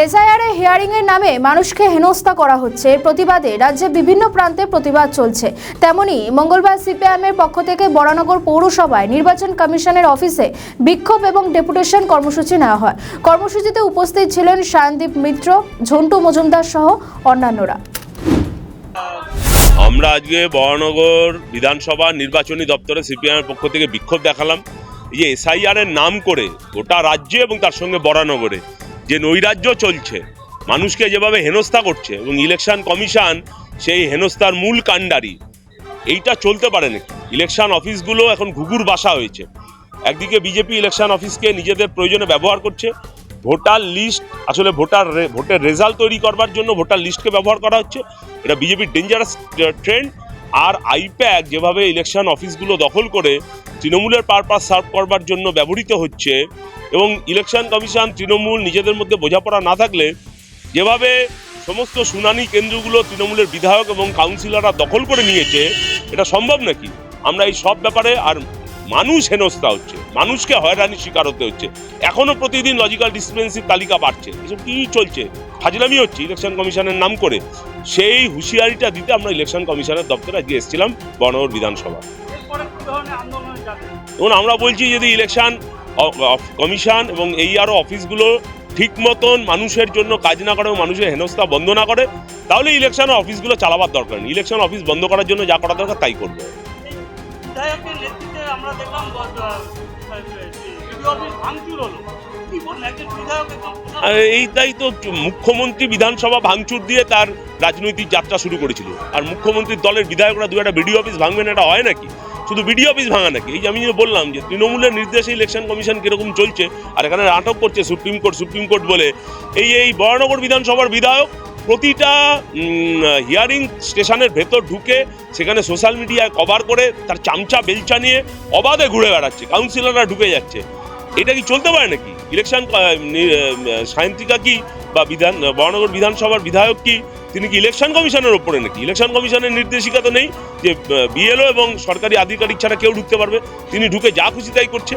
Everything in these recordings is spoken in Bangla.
এসআইআর হিয়ারিং এর নামে মানুষকে হেনস্থা করা হচ্ছে। এর প্রতিবাদে রাজ্যে বিভিন্ন প্রান্তে প্রতিবাদ চলছে। তেমনি মঙ্গলবার সিপিআইএম এর পক্ষ থেকে বরানগর পৌরসভায় নির্বাচন কমিশনের অফিসে বিক্ষোভ এবং ডেপুটেশন কর্মসূচি নেওয়া হয়। কর্মসূচিতে উপস্থিত ছিলেন সায়নদীপ মিত্র, ঝন্টু মজুমদার সহ অন্যান্যরা। আমরা আজকে বরানগর বিধানসভা নির্বাচনী দপ্তরে সিপিআইএমের পক্ষ থেকে বিক্ষোভ দেখালাম। এই যে এসআইআর এর নাম করে গোটা রাজ্যে এবং তার সঙ্গে বরানগরে যে নৈরাজ্য চলছে, মানুষকে যেভাবে হেনস্থা করছে এবং ইলেকশন কমিশন সেই হেনস্থার মূল কাণ্ডারি, এইটা চলতে পারে নাকি? ইলেকশন অফিসগুলো এখন ঘুঘুর বাসা হয়েছে। একদিকে বিজেপি ইলেকশন অফিসকে নিজেদের প্রয়োজনে ব্যবহার করছে, ভোটার লিস্ট আসলে ভোটের রেজাল্ট তৈরি করবার জন্য ভোটার লিস্টকে ব্যবহার করা হচ্ছে। এটা বিজেপির ডেঞ্জারাস ট্রেন্ড। আর আইপ্যাক যেভাবে ইলেকশন অফিসগুলো দখল করে তৃণমূলের পারপাস সার্ভ করবার জন্য ব্যবহৃত হচ্ছে, এবং ইলেকশন কমিশন তৃণমূল নিজেদের মধ্যে বোঝাপড়া না থাকলে যেভাবে সমস্ত শুনানি কেন্দ্রগুলো তৃণমূলের বিধায়ক এবং কাউন্সিলররা দখল করে নিয়েছে, এটা সম্ভব নাকি? আমরা এই সব ব্যাপারে আর মানুষ হেনস্থা হচ্ছে, মানুষকে হয়রানির শিকার হতে হচ্ছে। এখনো প্রতিদিন লজিক্যাল ডিসক্রিপেন্সির তালিকা বাড়ছে। এসব কি চলছে? ফাজলামি হচ্ছে ইলেকশন কমিশনের নাম করে। সেই হুঁশিয়ারিটা দিতে আমরা ইলেকশন কমিশনের দপ্তরে আজকে এসেছিলাম বরানগর বিধানসভা। এবং আমরা বলছি, যদি ইলেকশন কমিশন এবং এইআরও অফিসগুলো ঠিক মতন মানুষের জন্য কাজ না করে, মানুষের হেনস্থা বন্ধ না করে, তাহলে ইলেকশন অফিসগুলো চালাবার দরকার নেই। ইলেকশন অফিস বন্ধ করার জন্য যা করা দরকার তাই করবে। এইটাই তো, মুখ্যমন্ত্রী বিধানসভা ভাঙচুর দিয়ে তার রাজনৈতিক যাত্রা শুরু করেছিল। আর মুখ্যমন্ত্রীর দলের বিধায়করা দু একটা বিডিও অফিস ভাঙবেন, এটা হয় নাকি? শুধু বিডিও অফিস ভাঙা নাকি? এই যে আমি বললাম যে তৃণমূলের নির্দেশে ইলেকশন কমিশন কিরকম চলছে, আর এখানে নাটক করছে সুপ্রিম কোর্ট বলে। এই বরানগর বিধানসভার বিধায়ক প্রতিটা হিয়ারিং স্টেশনের ভেতর ঢুকে সেখানে সোশ্যাল মিডিয়ায় কভার করে তার চামচা বেলচা নিয়ে অবাধে ঘুরে বেড়াচ্ছে, কাউন্সিলররা ঢুকে যাচ্ছে। এটা কি চলতে পারে নাকি? ইলেকশন সায়ন্তিকা কি বা বরানগর বিধানসভার বিধায়ক কি, তিনি কি ইলেকশন কমিশনের ওপরে নাকি? ইলেকশন কমিশনের নির্দেশিকা তো নেই যে বিএলও এবং সরকারি আধিকারিক ছাড়া কেউ ঢুকতে পারবে। তিনি ঢুকে যা খুশি তাই করছে।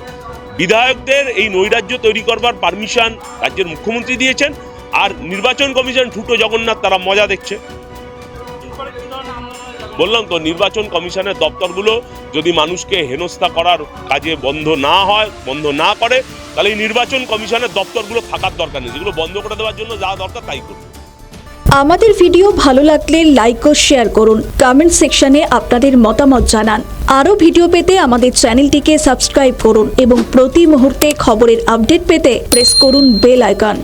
বিধায়কদের এই নৈরাজ্য তৈরি করবার পারমিশন রাজ্যের মুখ্যমন্ত্রী দিয়েছেন, আর নির্বাচন কমিশন ঠুটো জগন্নাথ তারা মজা দেখছে। বললাম তো, নির্বাচন কমিশনের দপ্তরগুলো যদি মানুষকে হেনস্থা করার কাজে বন্ধ না করে, তাহলে এই নির্বাচন কমিশনের দপ্তরগুলো থাকার দরকার নেই। যেগুলো বন্ধ করে দেওয়ার জন্য যা দরকার তাই করুন। আমাদের ভিডিও ভালো লাগলে লাইক ও শেয়ার করুন, কমেন্ট সেকশনে আপনাদের মতামত জানান। আরও ভিডিও পেতে আমাদের চ্যানেলটিকে সাবস্ক্রাইব করুন এবং প্রতি মুহূর্তে খবরের আপডেট পেতে প্রেস করুন বেল আইকন।